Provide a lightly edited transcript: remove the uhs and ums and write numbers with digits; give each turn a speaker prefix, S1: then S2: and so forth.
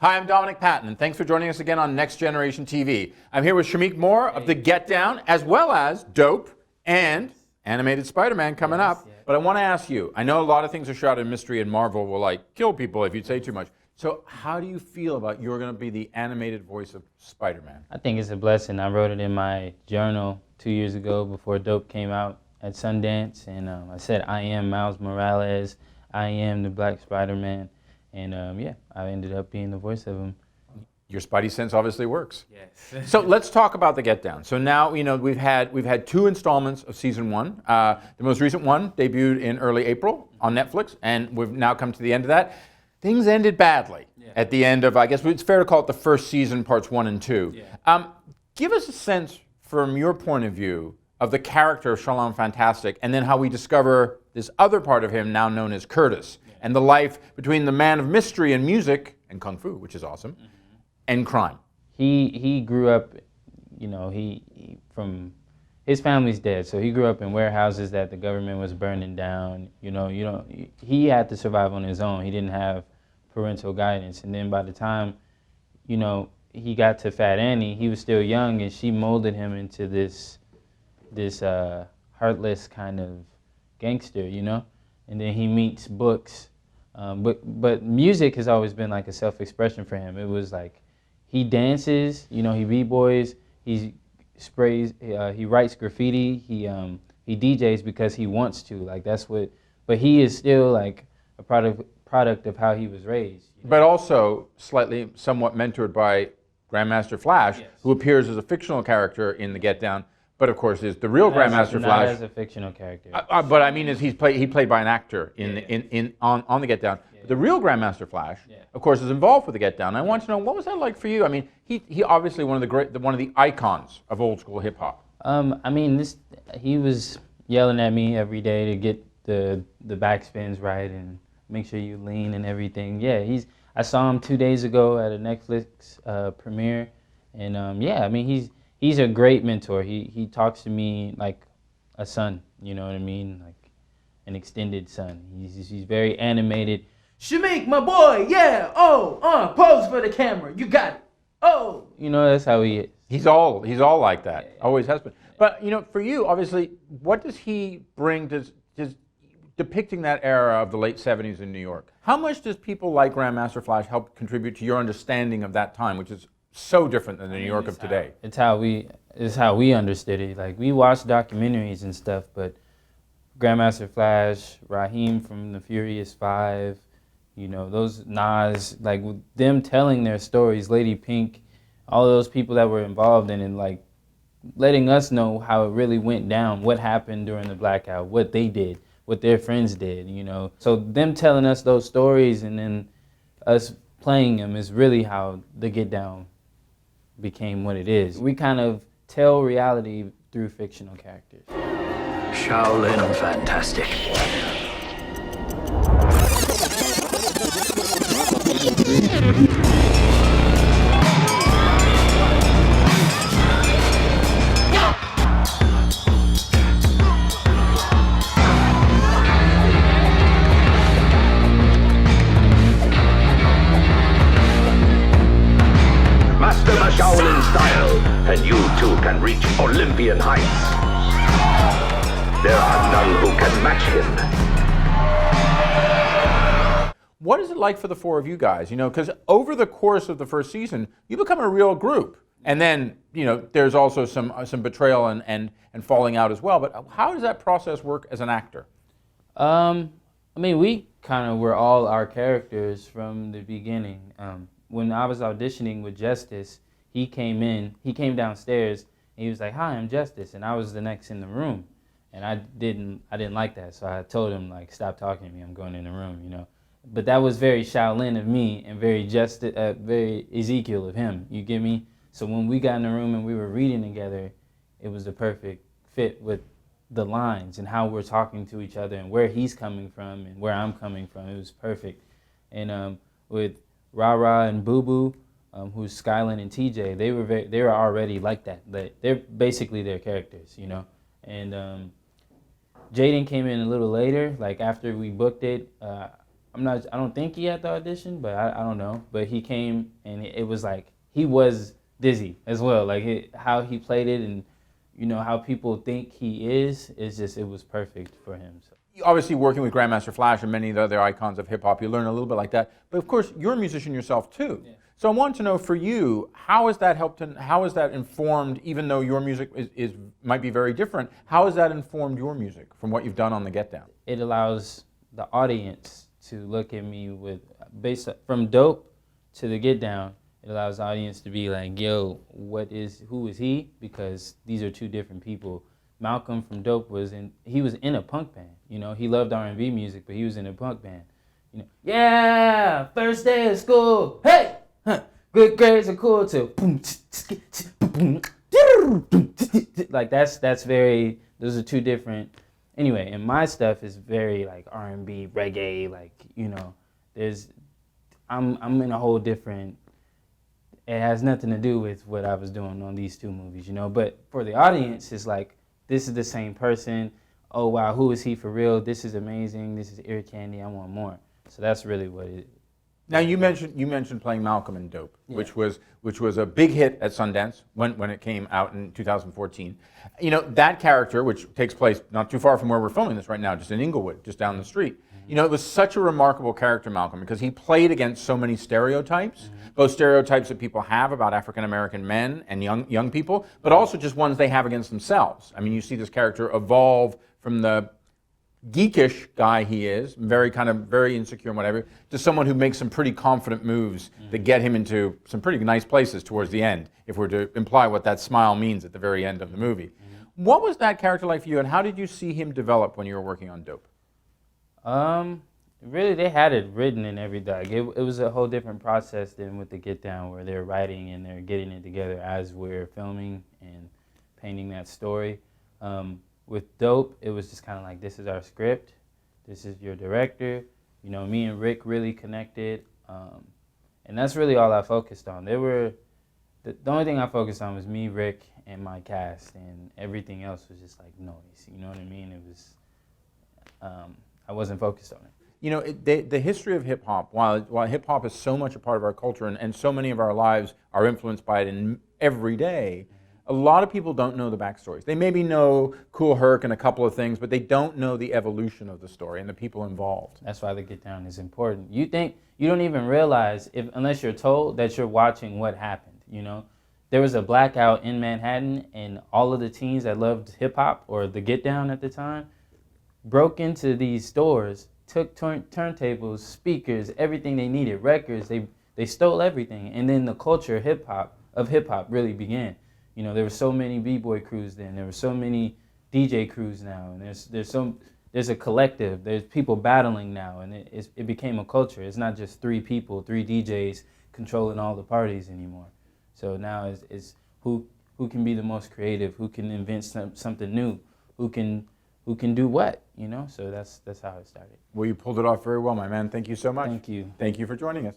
S1: Hi, I'm Dominic Patton, and thanks for joining us again on Next Generation TV. I'm here with Shameik Moore of The Get Down, as well as Dope and Animated Spider-Man coming up. But I want to ask you, I know a lot of things are shrouded in mystery and Marvel will kill people if you say too much. So how do you feel about you're going to be the animated voice of Spider-Man?
S2: I think it's a blessing. I wrote it in my journal 2 years ago before Dope came out at Sundance, and I said, I am Miles Morales, I am the Black Spider-Man, and I ended up being the voice of him.
S1: Your Spidey sense obviously works.
S2: Yes.
S1: So let's talk about The Get Down. So now, we've had 2 installments of season 1. The most recent one debuted in early April on Netflix, and we've now come to the end of that. Things ended badly at the end of, I guess it's fair to call it the first season, parts 1 and 2. Yeah. Give us a sense from your point of view of the character of Shalom Fantastic, and then how we discover this other part of him now known as Curtis, and the life between the man of mystery and music and kung fu, which is awesome, and crime.
S2: He grew up, he from his family's dead, so he grew up in warehouses that the government was burning down. He had to survive on his own. He didn't have parental guidance, and then by the time, he got to Fat Annie, he was still young, and she molded him into this heartless kind of gangster, and then he meets books, but music has always been like a self-expression for him. It was like he dances, he b-boys, he sprays, he writes graffiti, he DJs because he wants to, but he is still like a product of how he was raised.
S1: But also somewhat mentored by Grandmaster Flash, who appears as a fictional character in The Get Down, but of course is the real Grandmaster Flash.
S2: Not as a fictional character.
S1: But I mean, he played by an actor on The Get Down. But the real Grandmaster Flash, of course, is involved with The Get Down. I want to know, what was that like for you? I mean, he obviously one of the icons of old school hip hop.
S2: He was yelling at me every day to get the backspins right and make sure you lean and everything. Yeah, I saw him 2 days ago at a Netflix premiere, and he's a great mentor. He talks to me like a son, you know what I mean, like an extended son. He's very animated. Shameik, my boy, yeah, pose for the camera, you got it, that's how he is.
S1: He's all like that, always has been. But for you, obviously, what does he bring to depicting that era of the late 70s in New York? How much does people like Grandmaster Flash help contribute to your understanding of that time, which is so different than the New York of today?
S2: It's how we understood it. Like, we watched documentaries and stuff, but Grandmaster Flash, Raheem from the Furious Five, those Nas, like them telling their stories, Lady Pink, all those people that were involved in it, like letting us know how it really went down, what happened during the blackout, what they did, what their friends did, So them telling us those stories and then us playing them is really how The Get Down became what it is. We kind of tell reality through fictional characters.
S3: Shaolin Fantastic. Master my Shaolin style, and you too can reach Olympian heights. There are none who can match him.
S1: What is it like for the 4 of you guys? Because over the course of the first season, you become a real group. And then, there's also some betrayal and falling out as well. But how does that process work as an actor?
S2: We kind of were all our characters from the beginning. When I was auditioning with Justice, he came downstairs, and he was like, "Hi, I'm Justice," and I was the next in the room, and I didn't like that, so I told him, like, "Stop talking to me, I'm going in the room," But that was very Shaolin of me and very very Ezekiel of him. You get me? So when we got in the room and we were reading together, it was the perfect fit with the lines and how we're talking to each other and where he's coming from and where I'm coming from. It was perfect. And with Ra and Boo Boo, who's Skyline and TJ, they were already like that. They're basically their characters, And Jaden came in a little later, like after we booked it. I don't think he had the audition, but I don't know. But he came and it was like, he was dizzy as well. Like how he played it and, you know, how people think he is just, it was perfect for him. So.
S1: Obviously, working with Grandmaster Flash and many of the other icons of hip hop, you learn a little bit like that. But of course, you're a musician yourself too. Yeah. So I want to know for you, how has that helped and how has that informed, even though your music might be very different, how has that informed your music from what you've done on the Get Down?
S2: It allows the audience to look at me with, from Dope to the Get Down, it allows the audience to be like, yo, who is he? Because these are two different people. Malcolm from Dope he was in a punk band. You know, he loved R&B music, but he was in a punk band. You know, yeah, first day of school, hey, huh, good grades are cool too. Like that's very, those are two different. Anyway, and my stuff is very like R&B, reggae, like, you know, I'm in a whole different, it has nothing to do with what I was doing on these two movies, you know, but for the audience, it's like, this is the same person. Oh, wow, who is he for real? This is amazing. This is ear candy. I want more. So that's really what it is.
S1: Now you mentioned playing Malcolm in Dope, yeah, which was a big hit at Sundance when it came out in 2014. You know, that character, which takes place not too far from where we're filming this right now, just in Inglewood, just down the street. Mm-hmm. You know, it was such a remarkable character, Malcolm, because he played against so many stereotypes, mm-hmm, both stereotypes that people have about African American men and young people, but also just ones they have against themselves. I mean, you see this character evolve from the geekish guy he is, very insecure and whatever, to someone who makes some pretty confident moves, mm-hmm, that get him into some pretty nice places towards the end, if we're to imply what that smile means at the very end of the movie. Mm-hmm. What was that character like for you, and how did you see him develop when you were working on Dope?
S2: Really, they had it written and everything. It was a whole different process than with the Get Down, where they're writing and they're getting it together as we're filming and painting that story. With Dope, it was just kind of like, this is our script, this is your director. You know, me and Rick really connected, and that's really all I focused on. The only thing I focused on was me, Rick, and my cast, and everything else was just like noise. You know what I mean? It was, I wasn't focused on it.
S1: You know, the history of hip hop, while hip hop is so much a part of our culture and so many of our lives are influenced by it in every day, a lot of people don't know the backstories. They maybe know Kool Herc and a couple of things, but they don't know the evolution of the story and the people involved.
S2: That's why the Get Down is important. You don't even realize, unless you're told, that you're watching what happened, you know? There was a blackout in Manhattan, and all of the teens that loved hip-hop, or the Get Down at the time, broke into these stores, took turntables, speakers, everything they needed, records. They stole everything, and then the culture of hip-hop really began. You know, there were so many b-boy crews then. There were so many DJ crews now, and there's a collective. There's people battling now, and it became a culture. It's not just three people, three DJs controlling all the parties anymore. So now it's who can be the most creative, who can invent something new, who can do what, you know. So that's how it started.
S1: Well, you pulled it off very well, my man. Thank you so much.
S2: Thank you.
S1: Thank you for joining us.